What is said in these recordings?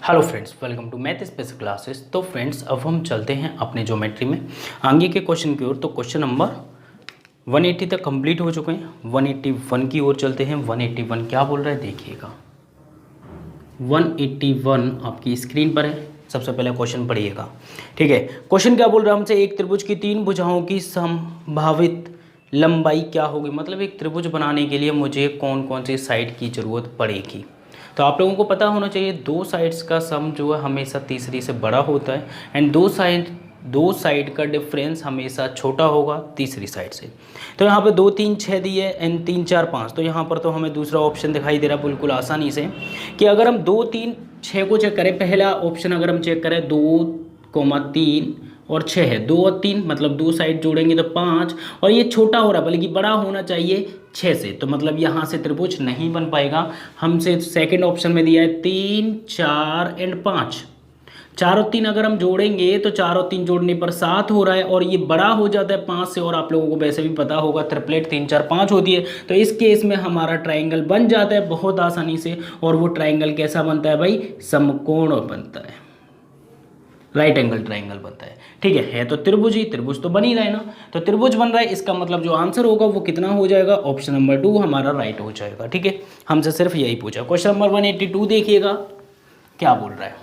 Hello friends, welcome to math special classes. तो friends, अब हम चलते हैं अपने ज्योमेट्री में आगे के क्वेश्चन की ओर। तो क्वेश्चन नंबर 180 तक कंप्लीट हो चुके हैं। 181 की ओर चलते हैं। 181 क्या बोल रहा है देखिएगा। 181 आपकी स्क्रीन पर है। सबसे पहले क्वेश्चन पढ़िएगा, ठीक है। क्वेश्चन क्या बोल रहा है हमसे, एक त्रिभुज की तीन भुजाओं की संभावित लंबाई क्या होगी। मतलब एक त्रिभुज बनाने के लिए मुझे कौन कौन सी साइड की ज़रूरत पड़ेगी। तो आप लोगों को पता होना चाहिए दो साइड्स का सम जो है हमेशा तीसरी से बड़ा होता है, एंड दो साइड का डिफरेंस हमेशा छोटा होगा तीसरी साइड से। तो यहाँ पे 2 3 6 दिए एंड 3 4 5। तो यहाँ पर तो हमें दूसरा ऑप्शन दिखाई दे रहा है बिल्कुल आसानी से कि अगर हम 2 3 6 को चेक करें, पहला ऑप्शन अगर हम चेक करें 2,3 और 6 है, 2 और 3 मतलब दो साइड जोड़ेंगे तो 5, और ये छोटा हो रहा है बल्कि बड़ा होना चाहिए 6 से। तो मतलब यहाँ से त्रिभुज नहीं बन पाएगा। हमसे सेकंड ऑप्शन में दिया है 3 4 एंड 5। 4 और 3 अगर हम जोड़ेंगे तो 4 और 3 जोड़ने पर 7 हो रहा है, और ये बड़ा हो जाता है 5 से। और आप लोगों को वैसे भी पता होगा ट्रिपलेट 3 4 5 होती है। तो इस केस में हमारा ट्राइंगल बन जाता है बहुत आसानी से। और वो ट्राइंगल कैसा बनता है भाई, समकोण बनता है, राइट एंगल ट्राइंगल बनता है, ठीक है। तो त्रिभुज ही त्रिभुज तो बन ही रहा है ना। तो त्रिभुज बन रहा है, इसका मतलब जो आंसर होगा वो कितना हो जाएगा, ऑप्शन नंबर 2 हमारा राइट हो जाएगा, ठीक है। हमसे सिर्फ यही पूछा। क्वेश्चन नंबर 182 देखिएगा क्या बोल रहा है।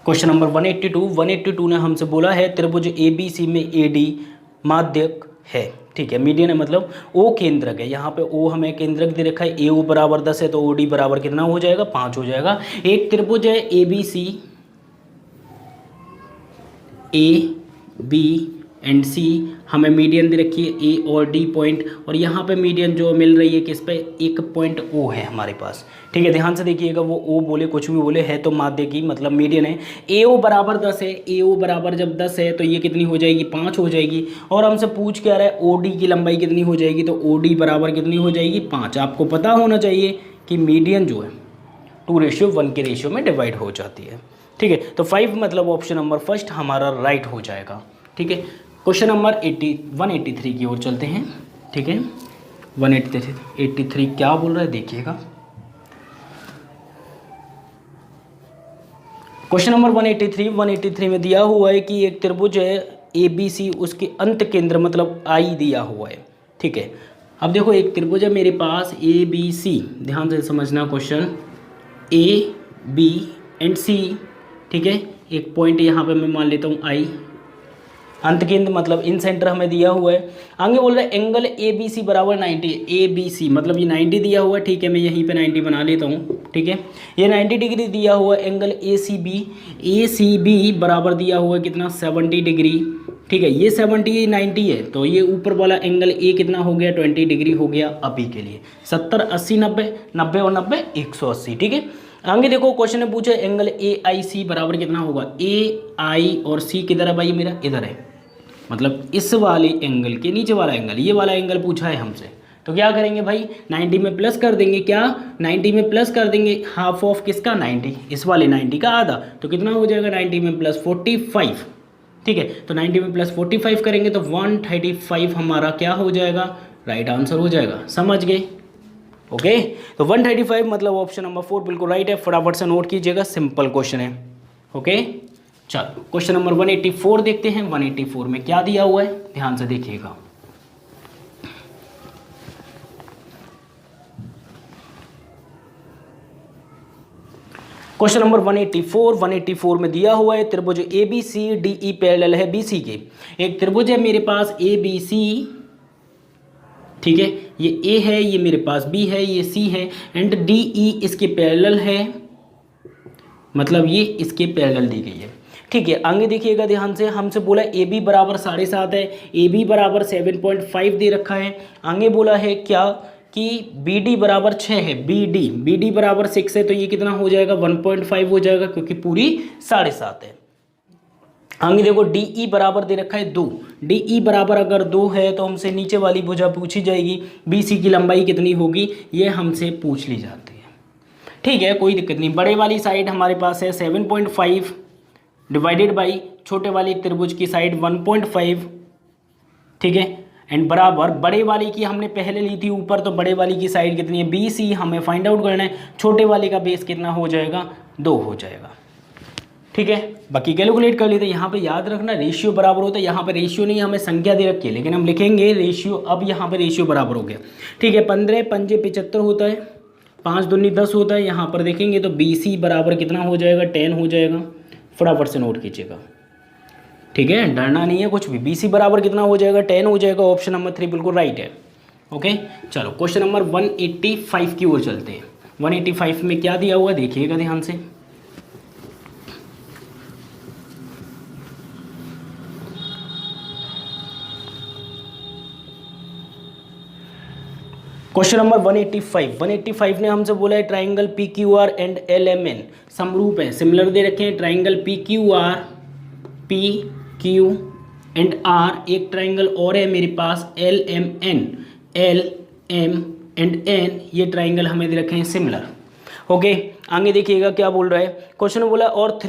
क्वेश्चन नंबर 182 ने हमसे बोला है त्रिभुज ABC में AD माध्यक है, ठीक है। मीडियन है मतलब O केंद्रक है। यहाँ पे O हमें केंद्रक दे रखा है, AO बराबर 10 है, तो OD बराबर कितना हो जाएगा, 5 हो जाएगा। एक त्रिभुज है ABC AB एंड C, हमें मीडियन दे रखी है A और D पॉइंट, और यहाँ पे मीडियन जो मिल रही है किस पे, एक पॉइंट O है हमारे पास, ठीक है। ध्यान से देखिएगा, वो O बोले कुछ भी बोले है तो माध्य की मतलब मीडियन है। AO बराबर 10 है, AO बराबर जब 10 है तो ये कितनी हो जाएगी, 5 हो जाएगी। और हमसे पूछ क्या रहा है, OD की लंबाई कितनी हो जाएगी, तो OD बराबर कितनी हो जाएगी, 5। आपको पता होना चाहिए कि मीडियन जो है 2:1 के रेशियो में डिवाइड हो जाती है, ठीक है। तो 5 मतलब ऑप्शन नंबर फर्स्ट हमारा राइट हो जाएगा, ठीक है। क्वेश्चन नंबर 183 की ओर चलते हैं, ठीक है। 183 क्या बोल रहा है देखिएगा। क्वेश्चन नंबर 183 में दिया हुआ है कि एक त्रिभुज है ABC, उसके अंत केंद्र मतलब I दिया हुआ है, ठीक है। अब देखो एक त्रिभुज है मेरे पास ABC, ध्यान से समझना question, A B and C, ठीक है। एक पॉइंट यहाँ पे मैं मान लेता हूँ I, अंत केंद्र मतलब इन सेंटर हमें दिया हुआ है। आगे बोल रहा है एंगल ABC बराबर 90, ABC मतलब ये 90 दिया हुआ है, ठीक है। मैं यहीं पे 90 बना लेता हूँ, ठीक है। ये 90 डिग्री दिया हुआ है। एंगल ACB बराबर दिया हुआ है कितना, 70 डिग्री, ठीक है। ये 70 90 है, तो ये ऊपर वाला एंगल A कितना हो गया, 20 डिग्री हो गया अभी के लिए। 70 80 90 90 और 90 180, ठीक है। आगे देखो क्वेश्चन ने पूछा एंगल AIC बराबर कितना होगा। AI और C किधर है भाई, मेरा इधर है, मतलब इस वाले एंगल के नीचे वाला एंगल, ये वाला एंगल पूछा है हमसे। तो क्या करेंगे भाई, 90 में प्लस कर देंगे, क्या 90 में प्लस कर देंगे, हाफ ऑफ किसका, 90, इस वाले 90 का आधा। तो कितना हो जाएगा 90 में प्लस 45, ठीक है। तो 90 में प्लस 45 करेंगे तो 135 हमारा क्या हो जाएगा, राइट आंसर हो जाएगा। समझ गए, ओके। तो 135 मतलब ऑप्शन नंबर 4 बिल्कुल राइट है। फटाफट से नोट कीजिएगा, सिंपल क्वेश्चन है, ओके। चलो क्वेश्चन नंबर 184 देखते हैं। 184 में क्या दिया हुआ है, ध्यान से देखिएगा। क्वेश्चन नंबर 184 में दिया हुआ है त्रिभुज ABCDE पैरेलल है BC के। एक त्रिभुज है मेरे पास ABC, ठीक है। ये A है, ये मेरे पास B है, ये C है, एंड DE इसके पैरेलल है, मतलब ये इसके पैरेलल दी गई है, ठीक है। आगे देखिएगा ध्यान से, हमसे बोला AB बराबर 7.5 है, AB बराबर 7.5 दे रखा है। आगे बोला है क्या कि BD बराबर 6 है, BD बराबर 6 है, तो ये कितना हो जाएगा, 1.5 हो जाएगा क्योंकि पूरी 7.5 है। आगे देखो DE बराबर दे रखा है 2, DE बराबर अगर 2 है तो हमसे नीचे वाली भुजा पूछी जाएगी, BC की लंबाई कितनी होगी, ये हमसे पूछ ली जाती है, ठीक है। कोई दिक्कत नहीं। बड़े वाली साइड हमारे पास है 7.5 डिवाइडेड बाई छोटे वाली त्रिभुज की साइड 1.5, ठीक है। एंड बराबर बड़े वाली की हमने पहले ली थी ऊपर, तो बड़े वाली की साइड कितनी है BC हमें फाइंड आउट करना है। छोटे वाले का बेस कितना हो जाएगा 2 हो जाएगा। ठीक है, बाकी कैलकुलेट कर लेते हैं। यहाँ पे याद रखना रेशियो बराबर होता है, यहाँ पे रेशियो नहीं हमें संख्या दे रखी है, लेकिन हम लिखेंगे रेशियो। अब यहाँ पे रेशियो बराबर हो गया। ठीक है, 15 पंजे 75 होता है, 5 दूनी 10 होता है। यहाँ पर देखेंगे तो BC बराबर कितना हो जाएगा 10 हो जाएगा। फटाफट से नोट कीजिएगा। ठीक है, डरना नहीं है कुछ भी। BC बराबर कितना हो जाएगा 10 हो जाएगा। ऑप्शन नंबर 3 बिल्कुल राइट है। ओके, चलो क्वेश्चन नंबर 185 की ओर चलते हैं। 185 में क्या दिया हुआ है देखिएगा ध्यान से। क्वेश्चन नंबर 185 ने हमसे बोला है ट्राइंगल PQR एंड LMN समरूप है, सिमिलर दे रखे हैं। Triangle PQR PQ and R, एक ट्राइंगल और है मेरे पास LMN LM एंड N, ये ट्राइंगल हमें दे रखे हैं सिमिलर। ओके, आगे देखिएगा क्या बोल रहा है। क्वेश्चन में बोला और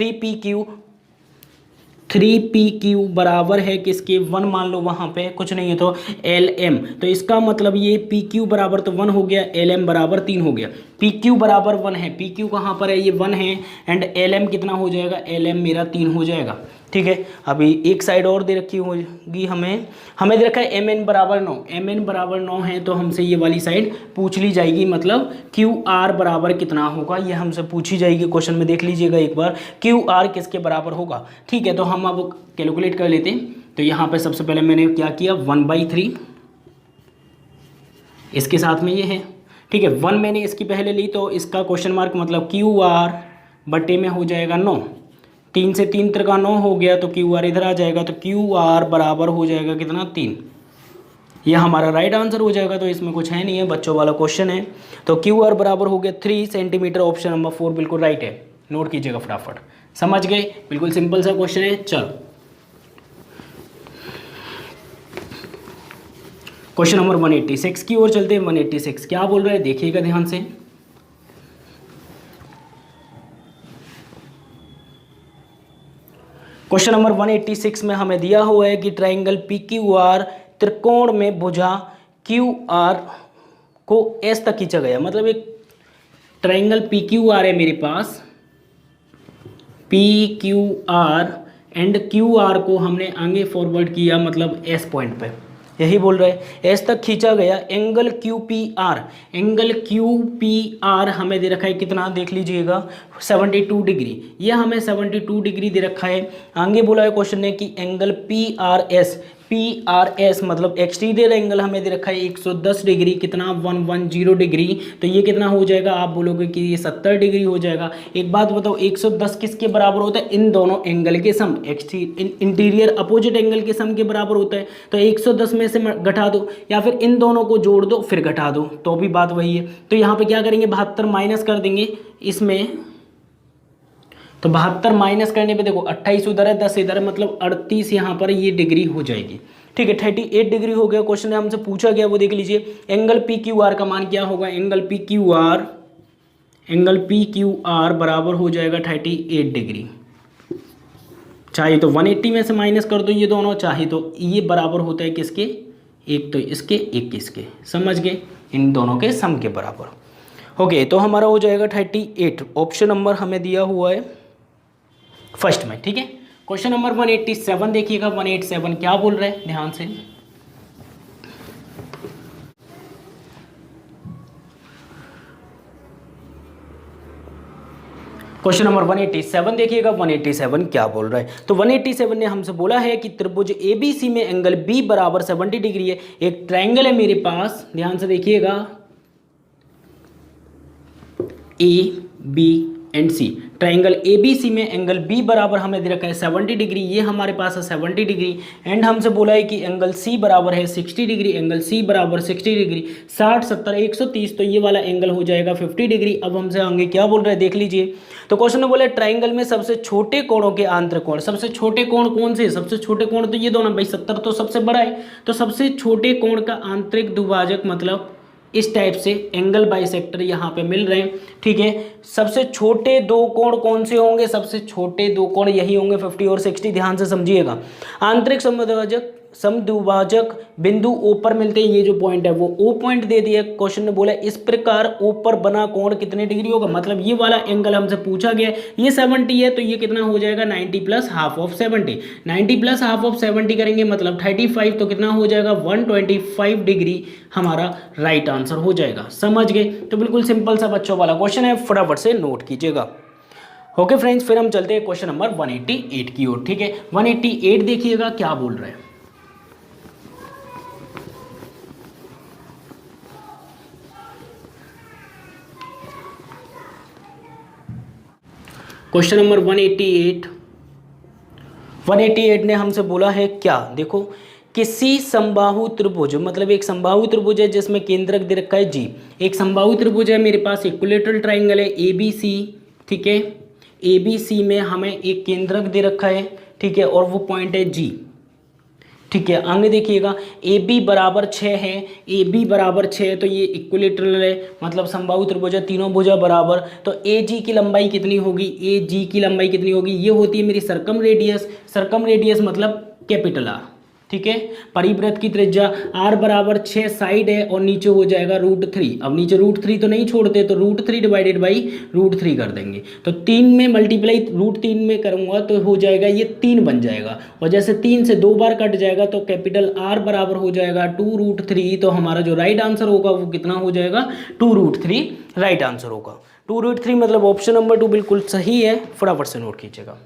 3PQ बराबर है किसके 1 मान लो, वहाँ पे कुछ नहीं है तो LM, तो इसका मतलब ये PQ बराबर तो 1 हो गया, LM बराबर 3 हो गया। PQ बराबर 1 है, PQ कहाँ पर है ये 1 है, एंड LM कितना हो जाएगा LM मेरा 3 हो जाएगा। ठीक है, अभी एक साइड और दे रखी होगी हमें दे रखा है MN बराबर 9, MN बराबर 9 है तो हमसे ये वाली साइड पूछ ली जाएगी, मतलब QR बराबर कितना होगा ये हमसे पूछी जाएगी। क्वेश्चन में देख लीजिएगा एक बार QR किसके बराबर होगा। ठीक है, तो हम अब कैलकुलेट कर लेते हैं। तो यहाँ पे सबसे पहले मैंने क्या किया 1/3 इसके साथ में ये है। ठीक है, 1 मैंने इसकी पहले ली तो इसका क्वेश्चन मार्क मतलब QR बटे में हो जाएगा 9, 3 से 3 त्रिका 9 हो गया तो QR इधर आ जाएगा, तो QR बराबर हो जाएगा कितना 3। यह हमारा राइट आंसर हो जाएगा, तो इसमें कुछ है नहीं है, बच्चों वाला क्वेश्चन है। तो QR बराबर हो गया 3 सेंटीमीटर। ऑप्शन नंबर 4 बिल्कुल राइट है। नोट कीजिएगा फटाफट। समझ गए, बिल्कुल सिंपल सा क्वेश्चन है। चलो क्वेश्चन नंबर 186 की ओर चलते हैं। 186 क्या बोल रहा है देखिएगा ध्यान से। क्वेश्चन नंबर 186 में हमें दिया हुआ है कि ट्राइंगल PQR त्रिकोण में भुजा QR को S तक खींचा गया। मतलब एक ट्राइंगल PQR है मेरे पास, PQR एंड QR को हमने आगे फॉरवर्ड किया, मतलब S पॉइंट पे, यही बोल रहे हैं S तक खींचा गया। एंगल QPR हमें दे रखा है कितना देख लीजिएगा 72 डिग्री, ये हमें 72 डिग्री दे रखा है। आगे बोला है क्वेश्चन ने कि एंगल PRS मतलब एक्सटीरियर एंगल हमें दे रखा है 110 डिग्री, कितना 110 डिग्री, तो ये कितना हो जाएगा आप बोलोगे कि ये 70 डिग्री हो जाएगा। एक बात बताओ 110 किसके बराबर होता है, इन दोनों एंगल के सम, इंटीरियर अपोजिट एंगल के सम के बराबर होता है। तो 110 में से घटा दो या फिर इन दोनों को जोड़ दो फिर घटा दो, तो भी बात वही है। तो यहाँ पे क्या करेंगे 72 माइनस कर देंगे इसमें, तो 72 माइनस करने पे देखो 28 उधर है 10 इधर है, मतलब 38 यहाँ पर ये डिग्री हो जाएगी। ठीक है, 38 डिग्री हो गया। क्वेश्चन में हमसे पूछा गया वो देख लीजिए, एंगल PQR का मान क्या होगा। एंगल PQR बराबर हो जाएगा 38 डिग्री। चाहे तो 180 में से माइनस कर दो ये दोनों, चाहे तो ये बराबर होता है किसके, एक तो इसके एक किसके, समझ गए, इन दोनों के सम के बराबर। ओके, तो हमारा हो जाएगा 38। ऑप्शन नंबर हमें दिया हुआ है फर्स्ट में। ठीक है, क्वेश्चन नंबर 187 देखिएगा। 187 क्या बोल रहे हैं ध्यान से। क्वेश्चन नंबर 187 देखिएगा। 187 क्या बोल रहा है, तो 187 ने हमसे बोला है कि त्रिभुज ABC में एंगल B बराबर 70 डिग्री है। एक ट्राइंगल है मेरे पास, ध्यान से देखिएगा, AB and C। Triangle ABC में एंगल B बराबर हमें दे रखा है 70 डिग्री, ये हमारे पास है 70 डिग्री। एंड हमसे बोला है कि एंगल C बराबर है 60 डिग्री, एंगल C बराबर 60 डिग्री, 60 70 130, तो ये वाला एंगल हो जाएगा 50 डिग्री। अब हमसे आगे क्या बोल रहे हैं देख लीजिए। तो क्वेश्चन में बोला ट्राइंगल में सबसे छोटे कोणों के आंतरिक कोण, सबसे छोटे कोण कौन से, सबसे छोटे कोण तो ये दोनों भाई, 70 तो सबसे बड़ा है, तो सबसे छोटे कोण का आंतरिक दुभाजक मतलब इस टाइप से एंगल बाइसेक्टर यहाँ पे मिल रहे हैं। ठीक है, सबसे छोटे दो कोण कौन से होंगे, सबसे छोटे दो कोण यही होंगे 50 और 60, ध्यान से समझिएगा। आंतरिक समद्विभाजक समद्विभाजक बिंदु O पर मिलते हैं, ये जो पॉइंट है वो O पॉइंट दे दिया। क्वेश्चन ने बोला इस प्रकार O पर बना कोण कितने डिग्री होगा, मतलब ये वाला एंगल हमसे पूछा गया, ये 70 है तो ये कितना हो जाएगा 90 plus half of 70, 90 plus half of 70 करेंगे मतलब 35, तो कितना हो जाएगा 125 डिग्री हमारा राइट आंसर हो जाएगा। समझ गए? तो बिल्कुल सिंपल सा बच्चों वाला क्वेश्चन है, फटाफट से नोट कीजिएगा। ओके फ्रेंड्स, फिर हम चलते हैं क्वेश्चन नंबर 188 की ओर। ठीक है, 188 देखिएगा क्या बोल रहे हैं। क्वेश्चन नंबर 188 ने हमसे बोला है क्या, देखो किसी समबाहु त्रिभुज, मतलब एक समबाहु त्रिभुज है जिसमें केंद्रक दे रखा है G, एक समबाहु त्रिभुज है मेरे पास, इक्विलेटरल ट्राइंगल है ABC, ठीक है, ABC में हमें एक केंद्रक दे रखा है, ठीक है, और वो पॉइंट है G, ठीक है। आगे देखिएगा AB बराबर 6 है, AB बराबर 6 तो ये इक्विलेटरल है, मतलब समबाहु त्रिभुज है, तीनों भुजा बराबर, तो AG की लंबाई कितनी होगी, AG की लंबाई कितनी होगी, ये होती है मेरी सर्कम रेडियस मतलब कैपिटल R, ठीक है। परिवृत्त की त्रिज्या R बराबर 6 साइड है और नीचे हो जाएगा √3, अब नीचे √3 तो नहीं छोड़ते तो √3 डिवाइडेड बाई √3 कर देंगे, तो 3 में मल्टीप्लाई √3 में करूंगा तो हो जाएगा ये 3 बन जाएगा, और जैसे 3 से 2 बार कट जाएगा तो कैपिटल R बराबर हो जाएगा 2√3, तो हमारा जो राइट आंसर होगा वो कितना हो जाएगा 2√3 राइट आंसर होगा। 2√3 मतलब ऑप्शन नंबर 2 बिल्कुल सही है, फटाफट से नोट कीजिएगा।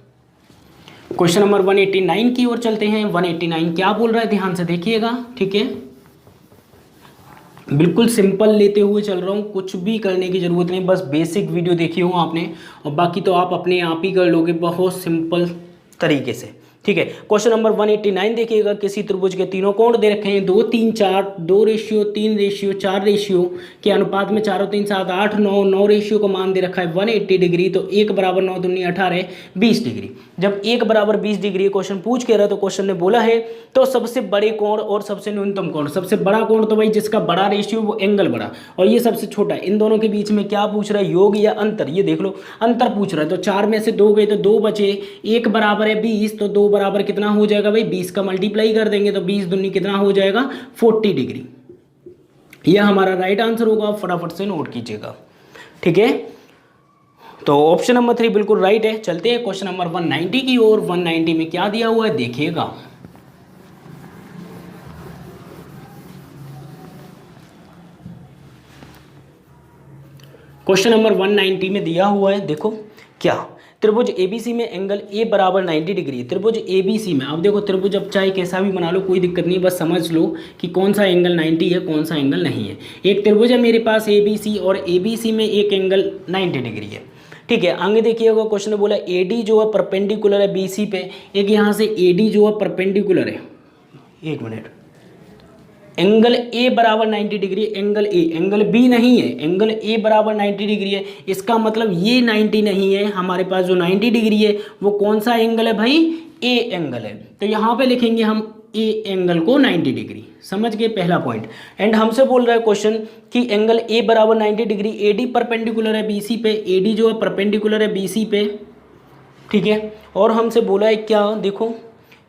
क्वेश्चन नंबर 189 की ओर चलते हैं। 189 क्या बोल रहा है, ध्यान से देखिएगा, ठीक है, बिल्कुल सिंपल लेते हुए चल रहा हूँ, कुछ भी करने की जरूरत नहीं, बस बेसिक वीडियो देखी हो आपने और बाकी तो आप अपने आप ही कर लोगे बहुत सिंपल तरीके से, ठीक है। क्वेश्चन नंबर 189 देखिएगा, किसी त्रिभुज के तीनों कोण दे रखे हैं 2 3 4, 2:3:4 रेशियो के अनुपात में 4 और 3 7 8 9 9 रेशियो का मान दे रखा है 180 डिग्री, तो 1 बराबर 9 दूनी 18 20 डिग्री। जब 1 बराबर 20 डिग्री क्वेश्चन पूछ के रहा तो क्वेश्चन ने बोला है तो सबसे बड़े कोण और सबसे न्यूनतम कोण, सबसे बड़ा कोण तो भाई जिसका बड़ा रेशियो वो एंगल बड़ा, और ये सबसे छोटा, इन दोनों के बीच में क्या पूछ रहा है, योग या अंतर, ये देख लो अंतर पूछ रहा है, तो 4 में से 2 गए तो 2 बचे, 1 बराबर है 20, तो 2 बराबर कितना हो जाएगा भाई 20 का मल्टीप्लाई कर देंगे तो 20 दूनी कितना हो जाएगा 40 डिग्री, यह हमारा राइट आंसर होगा, फटाफट से नोट कीजिएगा, ठीक है। तो ऑप्शन नंबर 3 बिल्कुल राइट है। चलते हैं क्वेश्चन नंबर 190 की ओर। 190 में क्या दिया हुआ है देखिएगा, क्वेश्चन नंबर 190 में दिया हुआ है, देखो क्या, त्रिभुज ABC में एंगल A बराबर 90 डिग्री, त्रिभुज ABC में, अब देखो त्रिभुज अब चाहे कैसा भी बना लो कोई दिक्कत नहीं, बस समझ लो कि कौन सा एंगल 90 है कौन सा एंगल नहीं है। एक त्रिभुज है मेरे पास ABC और ABC में एक एंगल 90 डिग्री है, ठीक है। आगे देखिएगा क्वेश्चन ने बोला AD जो है परपेंडिकुलर है BC पे, एक यहाँ से AD जो है परपेंडिकुलर है, एक मिनट, एंगल A बराबर 90 degree, angle A, angle B नहीं है, एंगल A बराबर 90 डिग्री है, इसका मतलब ये 90 नहीं है, हमारे पास जो 90 डिग्री है वो कौन सा एंगल है भाई, A एंगल है, तो यहाँ पे लिखेंगे हम A एंगल को 90 डिग्री, समझ गए पहला पॉइंट। एंड हमसे बोल रहा है क्वेश्चन कि एंगल A बराबर 90 डिग्री, AD परपेंडिकुलर है BC पे, AD जो है परपेंडिकुलर है BC पे, ठीक है, और हमसे बोला है क्या, देखो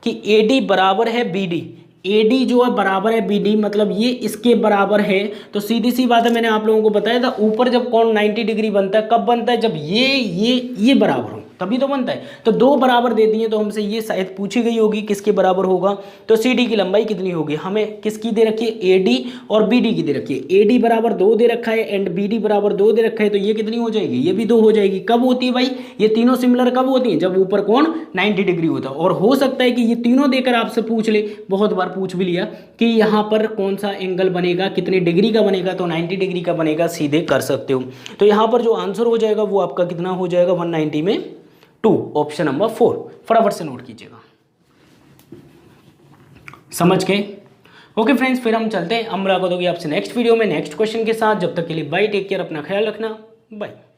कि AD बराबर है BD, AD जो है बराबर है BD, मतलब ये इसके बराबर है, तो सीधी सी बात है, मैंने आप लोगों को बताया था ऊपर जब कोण 90 डिग्री बनता है कब बनता है, जब ये बराबर हो तभी तो बनता है, तो 2 बराबर दे दिए, तो हमसे ये शायद पूछी गई होगी किसके बराबर होगा, तो CD की लंबाई कितनी होगी, हमें किसकी दे रखी है AD और BD की दे रखी है, AD बराबर 2 दे रखा है एंड BD बराबर 2 दे रखा है, तो ये कितनी हो जाएगी, ये भी 2 हो जाएगी। कब होती है भाई, ये तीनों सिमिलर कब होती हैं, जब ऊपर कोण 90 डिग्री होता है, और हो सकता है कि ये तीनों देकर आपसे पूछ ले, बहुत बार पूछ भी लिया कि यहाँ पर कौन सा एंगल बनेगा, कितने डिग्री का बनेगा, तो 90 डिग्री का बनेगा, सीधे कर सकते हो। तो यहाँ पर जो आंसर हो जाएगा वो आपका कितना हो जाएगा 190 में 2, ऑप्शन नंबर 4, फटाफट से नोट कीजिएगा, समझ गए। ओके फ्रेंड्स, फिर हम चलते हैं, हम मुलाकात होगी आपसे नेक्स्ट वीडियो में नेक्स्ट क्वेश्चन के साथ, जब तक के लिए बाय, टेक केयर, अपना ख्याल रखना, बाय।